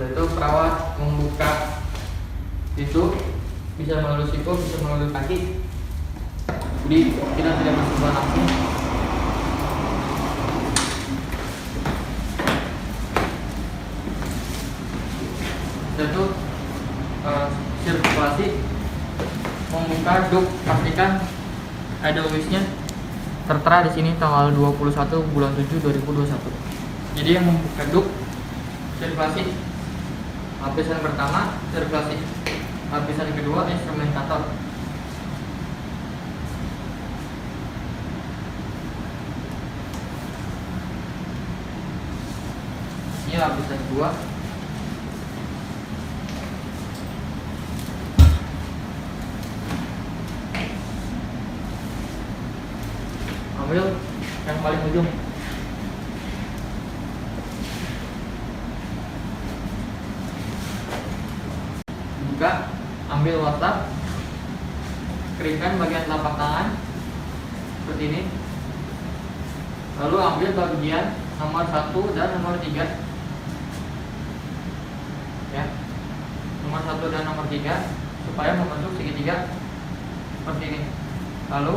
Setelah itu perawat membuka pintu, bisa melalui siku, bisa melalui kaki. Jadi kita tidak bersentuhan langsung. Setelah itu sirkulasi, membuka duk, pastikan ada wish-nya tertera di sini tanggal 21 bulan 7 2021. Jadi yang membuka duk sirkulasi, lapisan pertama sirkulasi, lapisan kedua instrumentator. Ini lapisan kedua. Ambil yang paling ujung. Buka, ambil WhatsApp, keringkan bagian telapak tangan seperti ini. Lalu ambil bagian nomor 1 dan nomor 3. Ya. Nomor 1 dan nomor 3 supaya membentuk segitiga seperti ini. Lalu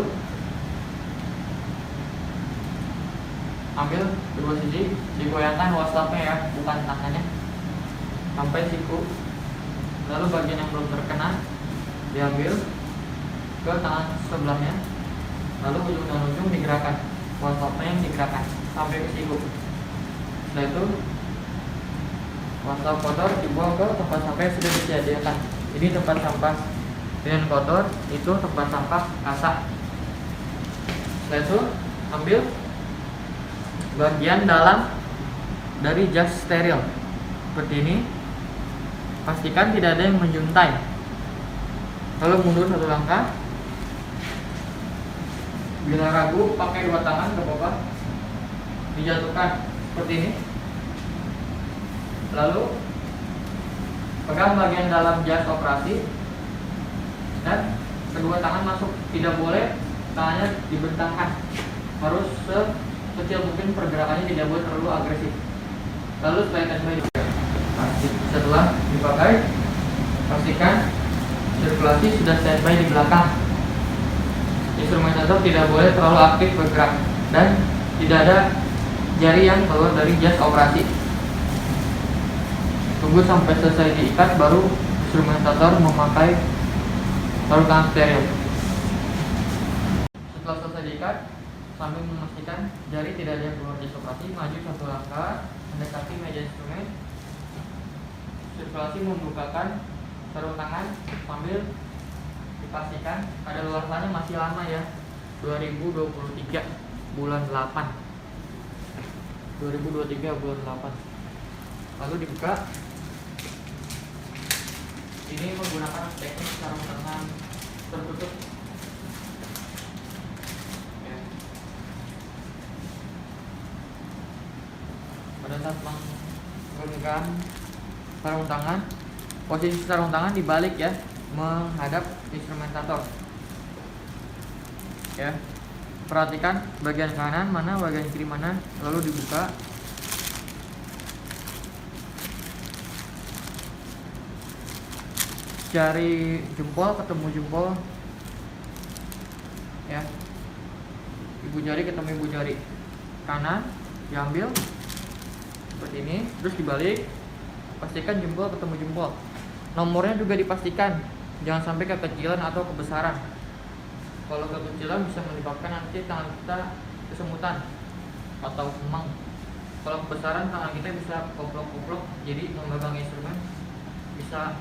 ambil kedua sisi, digoyangkan WhatsAppnya ya, bukan tangannya, sampai siku. Lalu bagian yang belum terkena diambil ke tangan sebelahnya, lalu ujung dan ujung digerakkan, WhatsAppnya yang digerakkan sampai ke siku. Setelah itu WhatsApp kotor dibuang ke tempat sampah yang sudah disediakan. Ini tempat sampah dengan kotor, itu tempat sampah kasak. Setelah itu ambil bagian dalam dari jas steril seperti ini, pastikan tidak ada yang menjuntai. Lalu mundur satu langkah. Bila ragu, pakai dua tangan, gak apa-apa, dijatuhkan seperti ini. Lalu pegang bagian dalam jas operasi dan kedua tangan masuk, tidak boleh tangannya dibentangkan, harus kecil mungkin, pergerakannya tidak boleh terlalu agresif. Lalu setelah dipakai, pastikan sirkulasi sudah standby di belakang. Instrumentator tidak boleh terlalu aktif bergerak dan tidak ada jari yang keluar dari jas operasi. Tunggu sampai selesai diikat, baru instrumentator memakai sarung tangan steril. Setelah selesai diikat, sambil memastikan jari tidak ada yang keluar jas operasi, maju satu langkah mendekati meja instrumen. Sirkulasi membukakan sarung tangan sambil dipastikan ada luarsanya masih lama ya, 2023 bulan 8. 2023 bulan 8. Lalu dibuka. Ini menggunakan teknik sarung tangan tertutup. Pada saat menggenggam sarung tangan, posisi sarung tangan dibalik ya, menghadap instrumentator. Ya, perhatikan bagian kanan mana, bagian kiri mana, lalu dibuka. Jari jempol ketemu jempol, ya, ibu jari ketemu ibu jari kanan, diambil seperti ini, terus dibalik. Pastikan jempol ketemu jempol. Nomornya juga dipastikan, jangan sampai kekecilan atau kebesaran. Kalau kekecilan bisa menyebabkan nanti tangan kita kesemutan atau kemang. Kalau kebesaran, tangan kita bisa koplok-koplok, jadi memegang instrumen bisa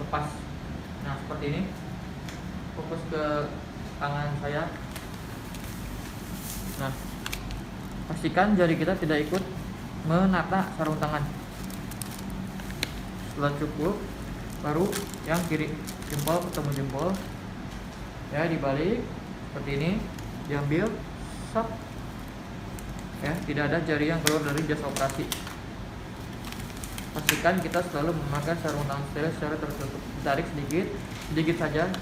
lepas. Nah, seperti ini. Fokus ke tangan saya. Nah, pastikan jari kita tidak ikut menata sarung tangan. Setelah cukup, baru yang kiri, jempol ketemu jempol, ya, dibalik seperti ini, diambil, stop, ya, tidak ada jari yang keluar dari jas operasi. Pastikan kita selalu memakai sarung tangan steril secara tertutup. Tarik sedikit saja,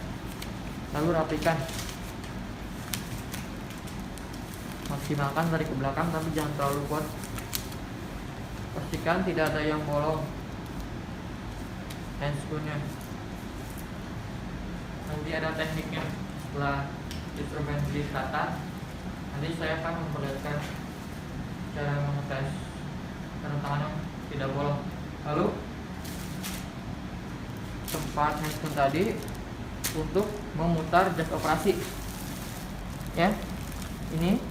lalu rapikan. Maksimalkan tarik ke belakang, tapi jangan terlalu kuat. pastikan tidak ada yang bolong handscrew-nya. Nanti ada tekniknya setelah instrumen ditata. Nanti saya akan memperlihatkan cara mengetes sarung tangan yang tidak bolong. Lalu tempat handscrew tadi untuk memutar jas operasi, ya. Ini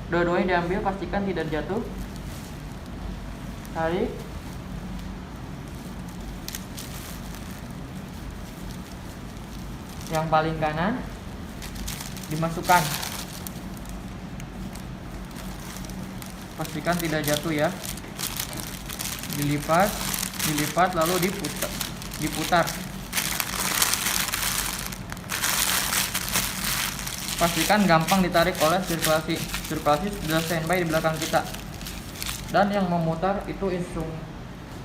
dua-duanya diambil, pastikan tidak jatuh. Tarik. Yang paling kanan dimasukkan, pastikan tidak jatuh ya. Dilipat lalu diputar. Pastikan gampang ditarik oleh sirkulasi sudah standby di belakang kita. Dan yang memutar itu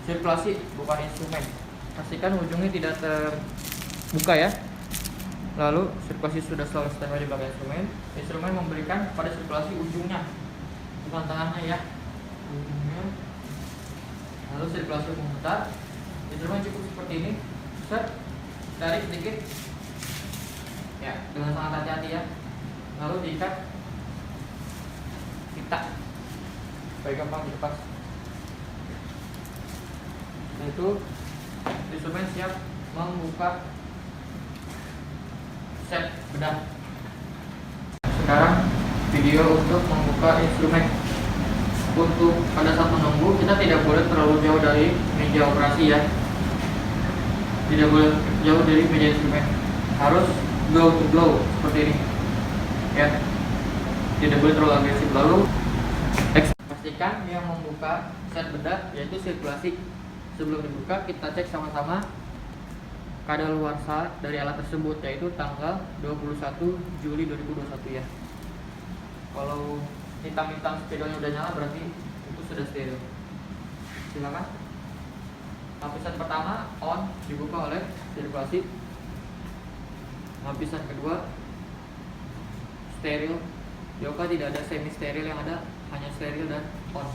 sirkulasi, bukan instrumen. Pastikan ujungnya tidak terbuka ya. Lalu sirkulasi sudah selalu standby di belakang instrumen memberikan pada sirkulasi ujungnya, bukan tangannya ya, ujungnya. Lalu sirkulasi memutar, instrumen cukup seperti ini. Set, tarik sedikit ya, dengan sangat hati-hati ya. Lalu diikat pita supaya gampang dilepas. Nah, itu instrumen siap membuka set bedah. Sekarang video untuk membuka instrumen. Untuk pada saat menunggu, kita tidak boleh terlalu jauh dari meja operasi ya. Tidak boleh jauh dari meja instrumen. Harus glow to glow seperti ini ya. Tidak boleh terlalu agresif. Lalu pastikan yang membuka set bedah yaitu sirkulasi. Sebelum dibuka, kita cek sama-sama kadaluarsa dari alat tersebut, yaitu tanggal 21 Juli 2021 ya. Kalau hitam-hitam spidolnya udah nyala, berarti itu sudah steril. Silakan. Lapisan pertama on, dibuka oleh sirkulasi. Lapisan kedua steril. Yoga tidak ada semi steril, yang ada hanya steril dan on.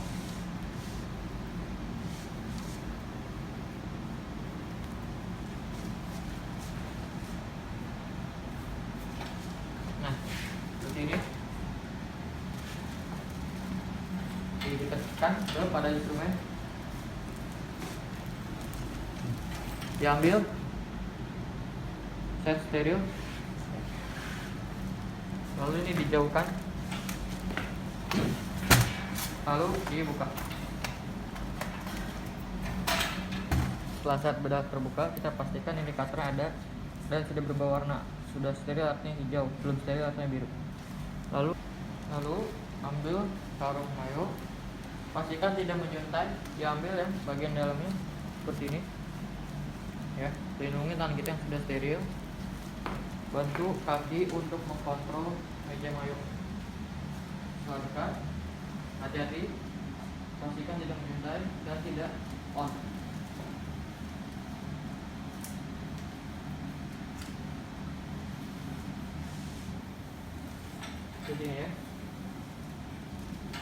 Nah, seperti ini. Didekatkan kepada instrumen, diambil set steril, lalu ini dijauhkan, lalu dibuka. Setelah set bedah terbuka, kita pastikan indikatornya ada dan sudah berubah warna. Sudah steril artinya hijau, belum steril artinya biru. Lalu ambil sarung mayo, pastikan tidak menyuntai, diambil ya bagian dalamnya seperti ini ya. Lindungi tangan kita yang sudah steril. Bantu kaki untuk mengkontrol meja mayo. Silakan, hati-hati, pastikan tidak menyuntai dan tidak on. Seperti ini ya.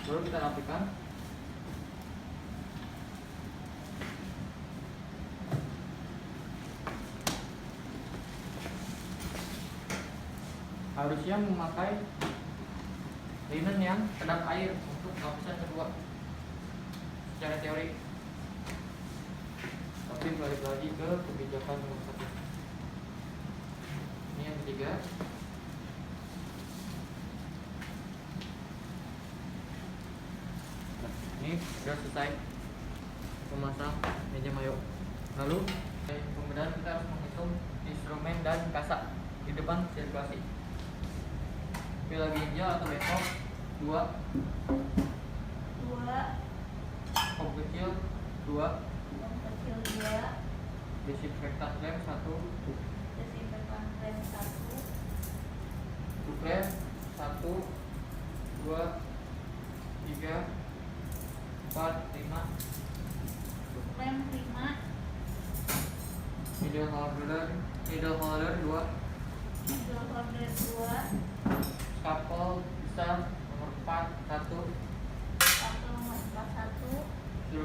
Baru kita rapikan. Harusnya memakai linen yang kedap air untuk lapisan kedua secara teori, tapi balik lagi ke kebijakan rumah sakit. Ini yang ketiga. Ini sudah selesai memasang meja mayo. Lalu pembedahan kita harus menghitung instrumen dan kasak di depan sirkulasi. Pila ginjal atau besok 2, pom kecil 2, desinfektan lem 1, suplai 1, 2, 3, 4, 5, needle holder 2, scalpel besar nomor 4 1,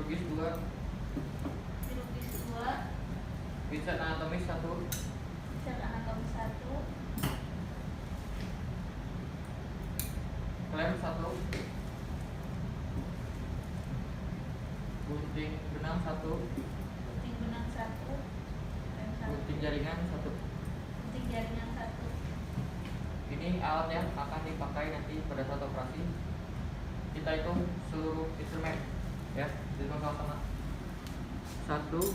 Chirurgis 2. Chirurgis 2. Pinset anatomis 1. Pinset anatomis 1. Klem 1. Gunting benang 1. Gunting benang 1. Klem 1. Gunting jaringan 1. Gunting jaringan 1. Ini alat yang akan dipakai nanti pada saat operasi. Kita hitung seluruh instrumen ya, dihitung sama-sama. 1, 2,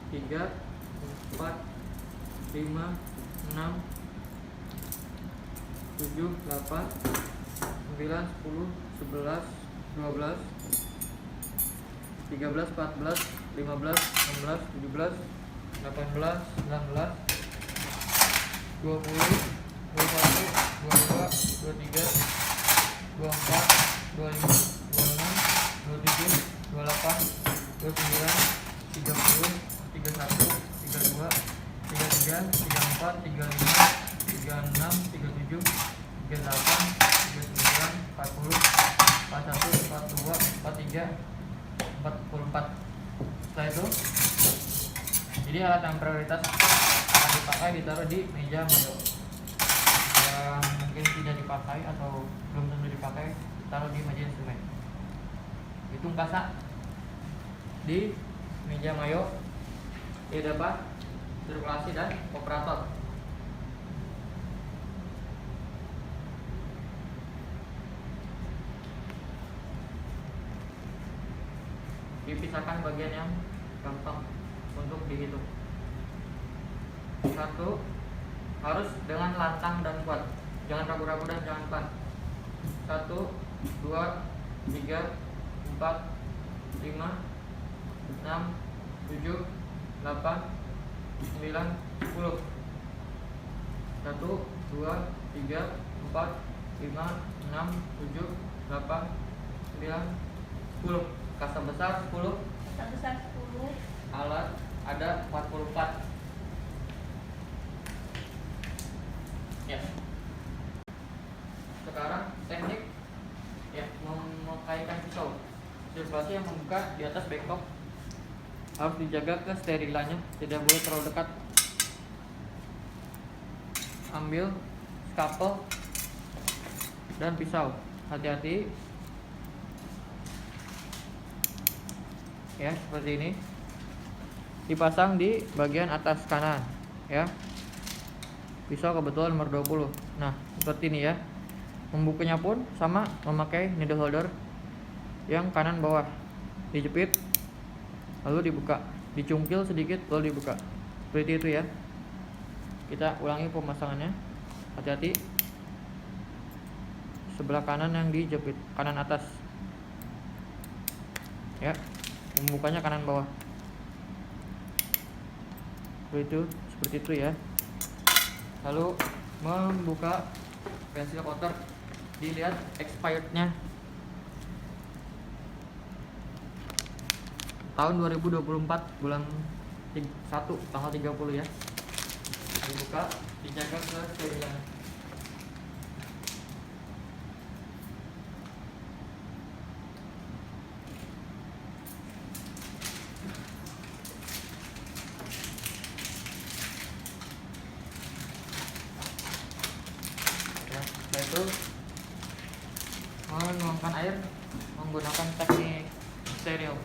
3, 4, 5, 6, 7, 8, 9, 10, 11, 12, 13, 14, 15, 16, 17, 18, 19, 20, 21, 22, 23, 24, 25, 26, 27, 28, 29, 30, 31, 32, 33, 34, 35, 36, 37, 38, 39, 40, 41, 42, 43, 44. Setelah itu, jadi alat yang prioritas akan dipakai ditaruh di meja mayo. Yang mungkin tidak dipakai atau belum tentu dipakai, taruh di meja instrumen. Hitung kasa di meja mayo. Dia dapat sirkulasi dan operator. Dipisahkan bagian yang gampang untuk dihitung. 1, harus dengan lantang dan kuat, jangan ragu-ragu dan jangan pan. 1, 2, 3, 4, 5, 6, 7, 8, 9, 10. 1, 2, 3, 4, 5, 6, 7, 8, 9, 10. Kasa besar 10. Kasa besar 10. Alat ada 44. Ya. Sekarang teknik ya memakaikan pisau. Sirkulasi yang membuka di atas bengkok harus dijaga kesterilannya, tidak boleh terlalu dekat. Ambil skapel dan pisau, hati-hati ya, seperti ini. Dipasang di bagian atas kanan ya. Pisau kebetulan nomor 20. Nah, seperti ini ya. Membukanya pun sama, memakai needle holder yang kanan bawah. Dijepit lalu dibuka, dicungkil sedikit lalu dibuka. Seperti itu ya. Kita ulangi pemasangannya. Hati-hati. Sebelah kanan yang dijepit, kanan atas. Ya. Membukanya kanan bawah. Seperti itu ya. Lalu membuka pensil coater, dilihat expirednya tahun 2024 bulan 1 tanggal 30 ya. Dibuka, dijaga kesterilan. Setelah itu menuangkan air menggunakan teknik steril.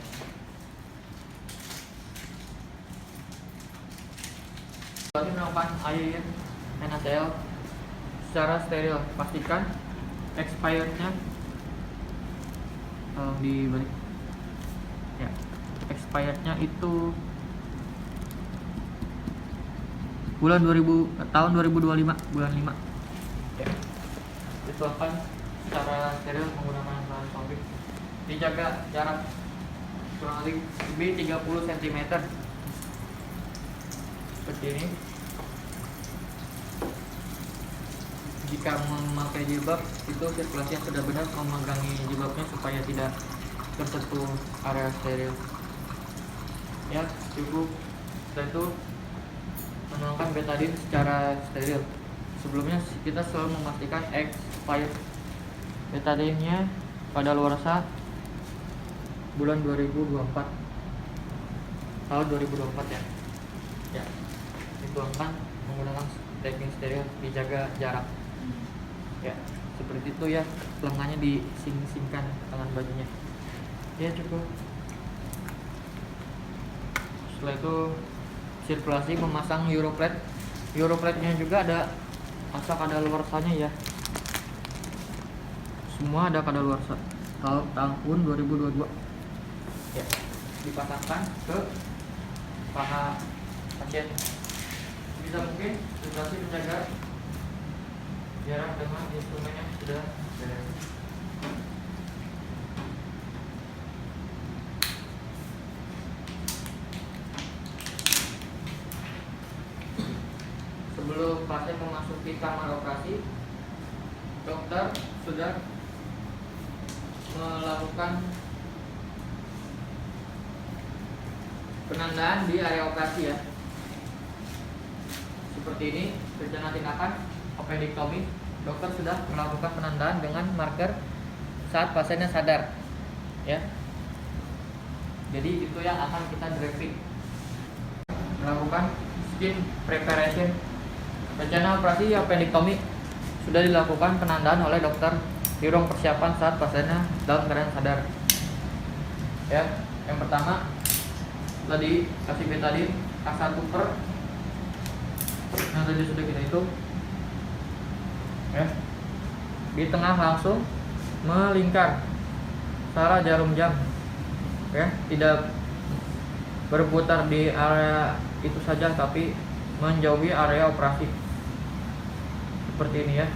Setelah menuangkan air NaCl secara steril, pastikan expirednya dibalik ya, expirednya itu tahun 2025 bulan 5 ya. Dituangkan secara steril menggunakan bahan pabrik. Dijaga jarak kurang lebih 30 cm seperti ini. Jika memakai jilbab, itu sirkulasi yang sudah benar memegangi jilbabnya supaya tidak tersentuh area steril ya. Cukup. Setelah itu menuangkan betadine secara steril. Sebelumnya kita selalu memastikan expired. Betadine-nya pada luar sana bulan 2024 tahun 2024 ya. Ya, dituangkan menggunakan taping stereo, dijaga jarak. Ya, seperti itu ya, lengannya dising-singkan tangan bajunya. Ya cukup. Setelah itu sirkulasi memasang Europlate. Europlate-nya juga ada asal kadaluarsanya ya. Semua ada kadaluarsa tahun 2022. Ya, dipasangkan ke paha pasien. Bisa mungkin sirkulasi menjaga jarak dengan instrumennya sudah beres. Sebelum pasien memasuki kamar operasi, dokter sudah melakukan penandaan di area operasi ya. Seperti ini rencana tindakan appendektomi. Dokter sudah melakukan penandaan dengan marker saat pasiennya sadar ya. Jadi itu yang akan kita draping. Melakukan skin preparation. Rencana operasi appendektomi sudah dilakukan penandaan oleh dokter di ruang persiapan saat pasiennya dalam keadaan sadar. Ya, yang pertama tadi kasih betadine kasa tuper yang tadi sudah kita hitung. Ya, di tengah langsung melingkar searah jarum jam. Ya, tidak berputar di area itu saja tapi menjauhi area operasi. Seperti ini ya.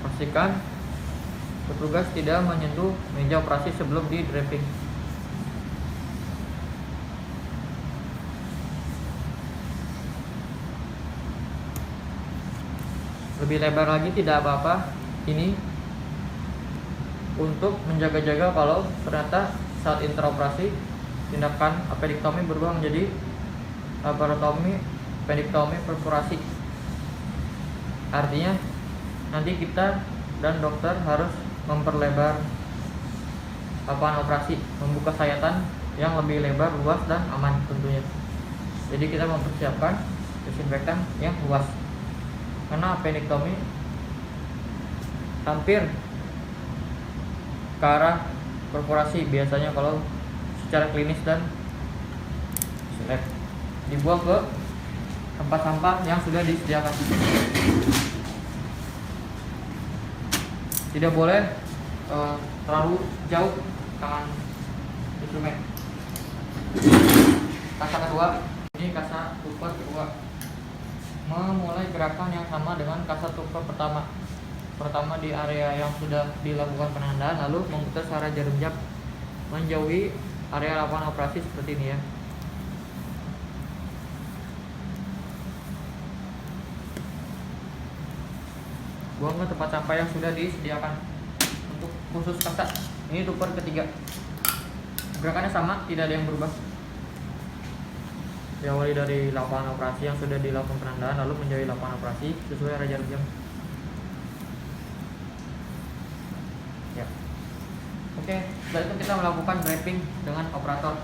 Pastikan petugas tidak menyentuh meja operasi sebelum di draping. Lebih lebar lagi tidak apa-apa. Ini untuk menjaga-jaga kalau ternyata saat interoperasi tindakan appendektomi berubah menjadi laparotomi appendektomi perforasi. Artinya nanti kita dan dokter harus memperlebar lapangan operasi, membuka sayatan yang lebih lebar, luas dan aman tentunya. Jadi kita mempersiapkan desinfektan yang luas. Karena appendektomi hampir ke arah perforasi biasanya kalau secara klinis dan seleb. Dibuang ke tempat sampah yang sudah disediakan. Tidak boleh terlalu jauh tangan instrumen. Kasa kedua, ini kasa tuper kedua. Memulai gerakan yang sama dengan kasa tuper pertama. Pertama di area yang sudah dilakukan penandaan, lalu memutar searah jarum jam menjauhi area lapangan operasi seperti ini ya. Buang ke tempat sampah yang sudah disediakan untuk khusus kasa. Ini tuper ketiga. Gerakannya sama, tidak ada yang berubah. Diawali dari lapangan operasi yang sudah dilakukan penandaan, lalu menjauhi lapangan operasi sesuai area jarum jam. Ya. Oke, setelah itu kita melakukan draping dengan operator.